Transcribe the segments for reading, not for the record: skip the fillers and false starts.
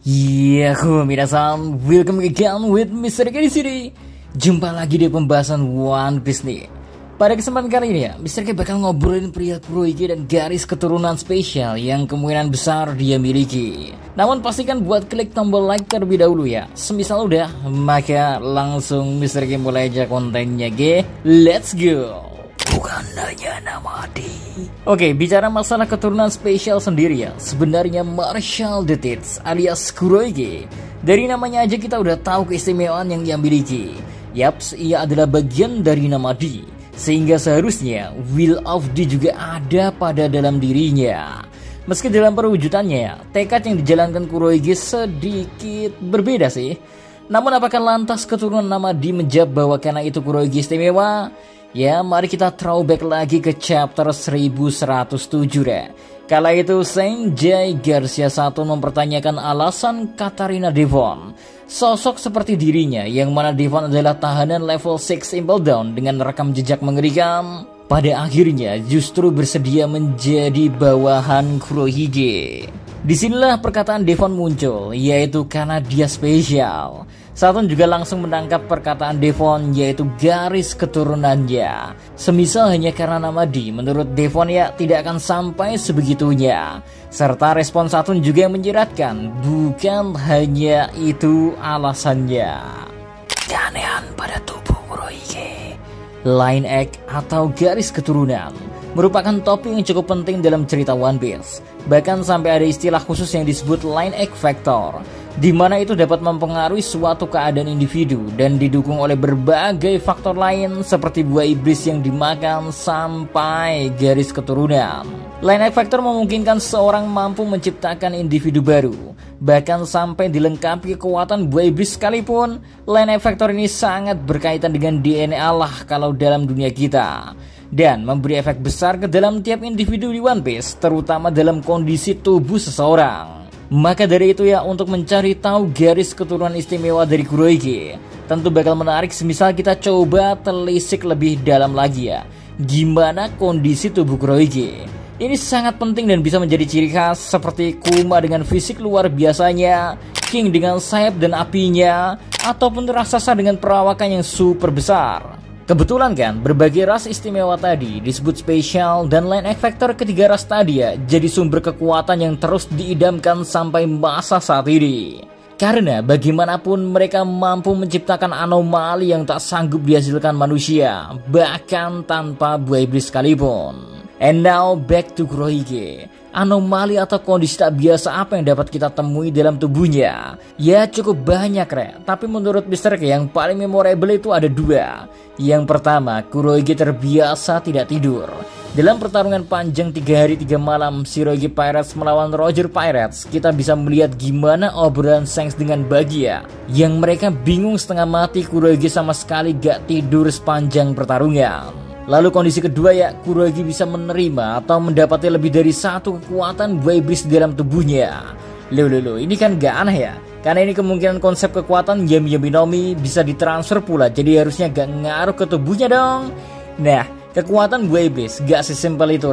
Yaku minasan, welcome again with Mr. K di sini. Jumpa lagi di pembahasan One Piece nih. Pada kesempatan kali ini ya, Mr. K bakal ngobrolin pria Kurohige dan garis keturunan spesial yang kemungkinan besar dia miliki. Namun pastikan buat klik tombol like terlebih dahulu ya. Semisal udah, maka langsung Mr. K mulai aja kontennya G. Let's go. Bukan hanya Namadi. Oke, bicara masalah keturunan spesial sendiri ya, sebenarnya Marshall the Tits alias Kurohige, dari namanya aja kita udah tahu keistimewaan yang dia miliki. Yaps, ia adalah bagian dari Namadi, sehingga seharusnya Will of D juga ada pada dalam dirinya. Meski dalam perwujudannya, tekad yang dijalankan Kurohige sedikit berbeda sih. Namun apakah lantas keturunan Namadi menjawab bahwa karena itu Kurohige istimewa? Ya, mari kita throwback lagi ke chapter 1107 deh. Kala itu Sanjay Garcia I mempertanyakan alasan Katarina Devon, sosok seperti dirinya yang mana Devon adalah tahanan level 6 Impel Down dengan rekam jejak mengerikan, pada akhirnya justru bersedia menjadi bawahan Kurohige. Disinilah perkataan Devon muncul, yaitu karena dia spesial. Saturn juga langsung menangkap perkataan Devon, yaitu garis keturunannya. Semisal hanya karena Namadi, menurut Devon ya tidak akan sampai sebegitunya. Serta respon Saturn juga yang menyeratkan, bukan hanya itu alasannya. Keanehan pada tubuh Kurohige, line egg atau garis keturunan merupakan topik yang cukup penting dalam cerita One Piece. Bahkan sampai ada istilah khusus yang disebut line egg factor, di mana itu dapat mempengaruhi suatu keadaan individu dan didukung oleh berbagai faktor lain seperti buah iblis yang dimakan sampai garis keturunan. Line egg factor memungkinkan seorang mampu menciptakan individu baru, bahkan sampai dilengkapi kekuatan buah iblis sekalipun. Line egg factor ini sangat berkaitan dengan DNA Allah kalau dalam dunia kita, dan memberi efek besar ke dalam tiap individu di One Piece, terutama dalam kondisi tubuh seseorang. Maka dari itu ya, untuk mencari tahu garis keturunan istimewa dari Kurohige, tentu bakal menarik semisal kita coba telisik lebih dalam lagi ya, gimana kondisi tubuh Kurohige. Ini sangat penting dan bisa menjadi ciri khas seperti Kuma dengan fisik luar biasanya, King dengan sayap dan apinya, ataupun raksasa dengan perawakan yang super besar. Kebetulan kan, berbagai ras istimewa tadi disebut spesial, dan line egg factor ketiga ras tadi ya jadi sumber kekuatan yang terus diidamkan sampai masa saat ini. Karena bagaimanapun mereka mampu menciptakan anomali yang tak sanggup dihasilkan manusia, bahkan tanpa buah iblis sekalipun. And now back to Kurohige. Anomali atau kondisi tak biasa apa yang dapat kita temui dalam tubuhnya? Ya cukup banyak tapi menurut Mr. K yang paling memorable itu ada dua. Yang pertama, Kurohige terbiasa tidak tidur. Dalam pertarungan panjang 3 hari 3 malam Shirohige Pirates melawan Roger Pirates, kita bisa melihat gimana obrolan Shanks dengan Bagia, yang mereka bingung setengah mati Kurohige sama sekali gak tidur sepanjang pertarungan. Lalu kondisi kedua ya, Kurohige bisa menerima atau mendapati lebih dari satu kekuatan buah iblis di dalam tubuhnya. Loh, ini kan gak aneh ya? Karena ini kemungkinan konsep kekuatan Yami Yami no Mi bisa ditransfer pula, jadi harusnya gak ngaruh ke tubuhnya dong. Nah, kekuatan buah iblis gak sesimpel itu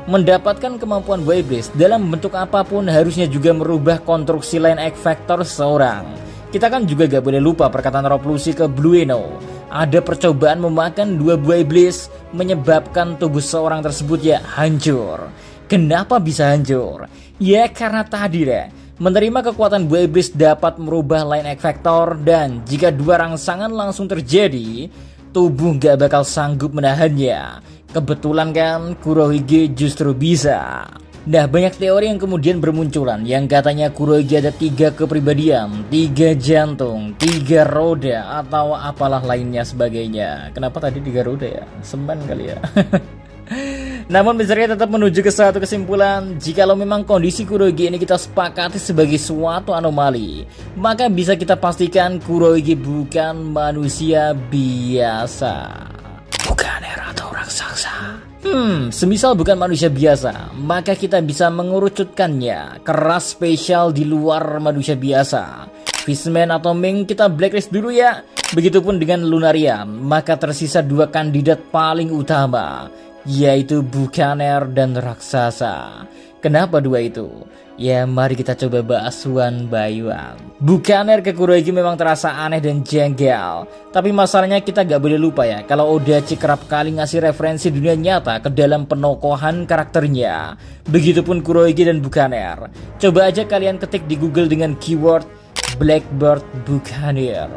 Mendapatkan kemampuan buah iblis dalam bentuk apapun harusnya juga merubah konstruksi line egg factor seseorang. Kita kan juga gak boleh lupa perkataan Rob Lucy ke Blue Eno. Ada percobaan memakan 2 buah iblis menyebabkan tubuh seorang tersebut ya hancur. Kenapa bisa hancur? Ya karena tadi menerima kekuatan buah iblis dapat merubah line egg factor, dan jika 2 rangsangan langsung terjadi, tubuh gak bakal sanggup menahannya. Kebetulan kan Kurohige justru bisa. Nah, banyak teori yang kemudian bermunculan yang katanya Kurohige ada 3 kepribadian, 3 jantung, 3 roda, atau apalah lainnya sebagainya. Kenapa tadi 3 roda ya? Semen kali ya. Namun Mr. tetap menuju ke satu kesimpulan, jikalau memang kondisi Kurohige ini kita sepakati sebagai suatu anomali, maka bisa kita pastikan Kurohige bukan manusia biasa. Bukan era atau raksasa. Semisal bukan manusia biasa, maka kita bisa mengerucutkannya ke ras spesial di luar manusia biasa. Fishman atau Ming kita blacklist dulu ya. Begitupun dengan Lunarian, maka tersisa 2 kandidat paling utama, yaitu Buccaneer dan raksasa. Kenapa 2 itu? Ya mari kita coba bahas one by one. Bukaner ke Kurohyuki memang terasa aneh dan jengkel. Tapi masalahnya kita gak boleh lupa ya, kalau Odachi kerap kali ngasih referensi dunia nyata ke dalam penokohan karakternya. Begitupun Kurohyuki dan Bukaner. Coba aja kalian ketik di Google dengan keyword Blackbird Bukaner.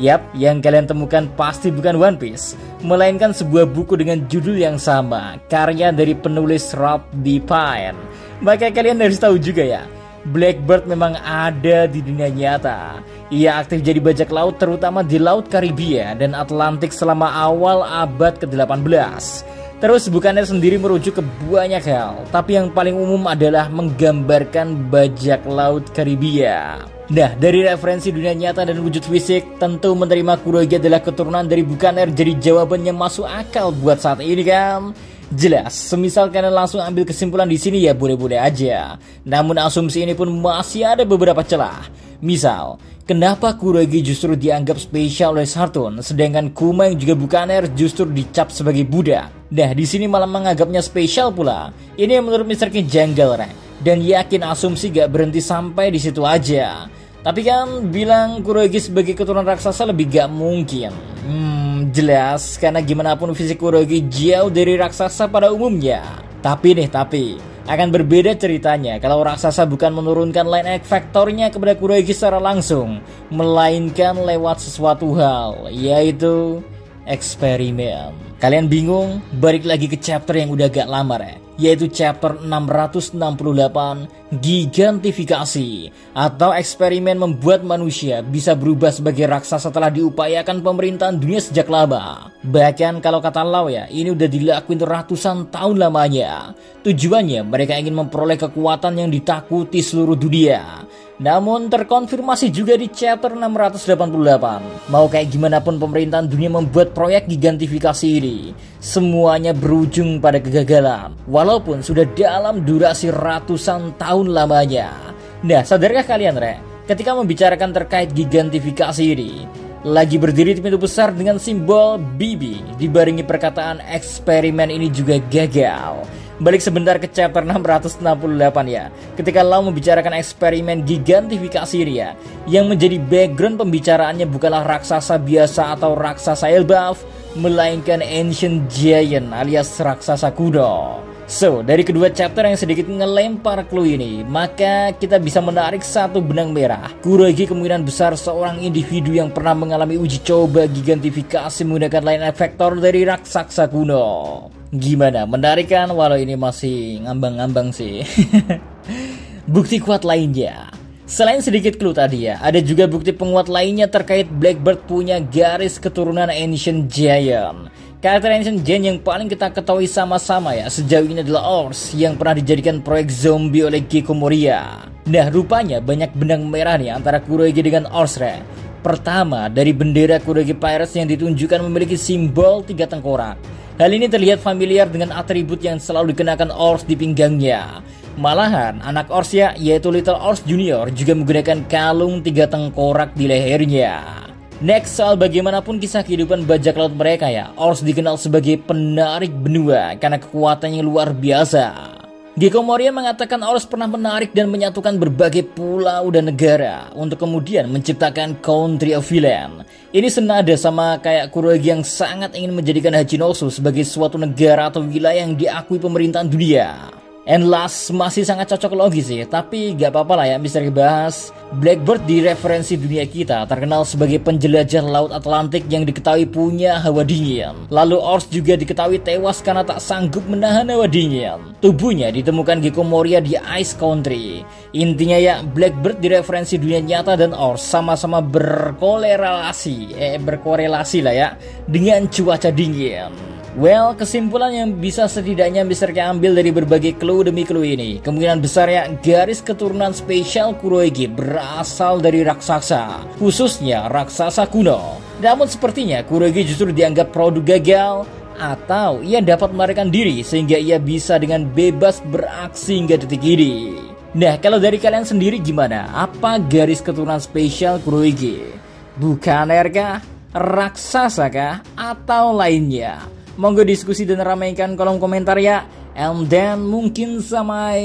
Yap, yang kalian temukan pasti bukan One Piece, melainkan sebuah buku dengan judul yang sama, karya dari penulis Rob D. Pine. Maka kalian harus tahu juga ya, Blackbird memang ada di dunia nyata. Ia aktif jadi bajak laut terutama di Laut Karibia dan Atlantik selama awal abad ke-18. Terus bukannya sendiri merujuk ke banyak hal, tapi yang paling umum adalah menggambarkan bajak laut Karibia. Nah, dari referensi dunia nyata dan wujud fisik, tentu menerima Kurohyuki adalah keturunan dari Bukaner, jadi jawabannya masuk akal buat saat ini kan? Jelas, semisal kalian langsung ambil kesimpulan di sini ya boleh-boleh aja. Namun asumsi ini pun masih ada beberapa celah. Misal, kenapa Kurohyuki justru dianggap spesial oleh Sarton, sedangkan Kuma yang juga Bukaner justru dicap sebagai budak. Nah, di sini malah menganggapnya spesial pula. Ini yang menurut Mr. King janggal, Rek. Dan yakin asumsi gak berhenti sampai di situ aja. Tapi kan bilang Kurohyuki sebagai keturunan raksasa lebih gak mungkin. Jelas, karena gimana pun fisik Kurohyuki jauh dari raksasa pada umumnya. Tapi akan berbeda ceritanya kalau raksasa bukan menurunkan line X faktornya kepada Kurohyuki secara langsung, melainkan lewat sesuatu hal, yaitu eksperimen. Kalian bingung? Balik lagi ke chapter yang udah agak lama ya, yaitu chapter 668, Gigantifikasi, atau eksperimen membuat manusia bisa berubah sebagai raksasa telah diupayakan pemerintahan dunia sejak lama. Bahkan kalau kata Lau ya, ini udah dilakuin ratusan tahun lamanya. Tujuannya mereka ingin memperoleh kekuatan yang ditakuti seluruh dunia. Namun terkonfirmasi juga di chapter 688. Mau kayak gimana pun pemerintahan dunia membuat proyek gigantifikasi ini, semuanya berujung pada kegagalan. Walaupun sudah dalam durasi ratusan tahun lamanya. Nah, sadarkah kalian, Rek? Ketika membicarakan terkait gigantifikasi ini, lagi berdiri di pintu besar dengan simbol BB, dibarengi perkataan eksperimen ini juga gagal. Balik sebentar ke chapter 668 ya. Ketika Lau membicarakan eksperimen gigantifikasi ini ya, yang menjadi background pembicaraannya bukanlah raksasa biasa atau raksasa Elbaf, melainkan Ancient Giant alias raksasa kuno. So, dari kedua chapter yang sedikit ngelempar clue ini, maka kita bisa menarik satu benang merah. Kurohyuki kemungkinan besar seorang individu yang pernah mengalami uji coba gigantifikasi menggunakan line factor dari raksasa kuno. Gimana, menarik kan? Walau ini masih ngambang-ngambang sih. Bukti kuat lainnya, selain sedikit clue tadi ya, ada juga bukti penguat lainnya terkait Blackbird punya garis keturunan Ancient Giant. Karakter Ancient Giant yang paling kita ketahui sama-sama ya sejauh ini adalah Ors yang pernah dijadikan proyek zombie oleh Gecko Moria. Nah, rupanya banyak benang merah nih antara Kurohyuki dengan Ors, Re. Pertama, dari bendera Kurohyuki Pirates yang ditunjukkan memiliki simbol 3 tengkorak. Hal ini terlihat familiar dengan atribut yang selalu dikenakan Ors di pinggangnya. Malahan, anak Ors ya, yaitu Little Ors Junior juga menggunakan kalung 3 tengkorak di lehernya. Next, soal bagaimanapun kisah kehidupan bajak laut mereka ya, Ors dikenal sebagai penarik benua karena kekuatannya luar biasa. Gecko Moria mengatakan Ors pernah menarik dan menyatukan berbagai pulau dan negara untuk kemudian menciptakan Country of Villain. Ini senada sama kayak Kurohyuki yang sangat ingin menjadikan Hachinosu sebagai suatu negara atau wilayah yang diakui pemerintahan dunia. And last, masih sangat cocok logis sih, tapi gak apa-apa lah ya bisa dibahas. Blackbird di referensi dunia kita terkenal sebagai penjelajah laut Atlantik yang diketahui punya hawa dingin. Lalu Ors juga diketahui tewas karena tak sanggup menahan hawa dingin. Tubuhnya ditemukan Gecko Moria di Ice Country. Intinya ya, Blackbird di referensi dunia nyata dan Ors sama-sama berkorelasi lah ya dengan cuaca dingin. Well, kesimpulan yang bisa setidaknya Mr. K ambil dari berbagai clue demi clue ini, kemungkinan besar ya garis keturunan spesial Kurohyuki berasal dari raksasa, khususnya raksasa kuno. Namun sepertinya Kurohyuki justru dianggap produk gagal, atau ia dapat melarikan diri sehingga ia bisa dengan bebas beraksi hingga detik ini. Nah, kalau dari kalian sendiri gimana? Apa garis keturunan spesial Kurohyuki? Bukaner kah? Raksasa kah? Atau lainnya? Monggo diskusi dan ramaikan kolom komentar ya. And then mungkin sampai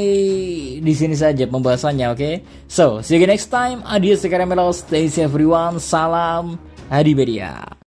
di sini saja pembahasannya, oke? So, see you next time. Adios, stay safe everyone. Salam Hadi Media.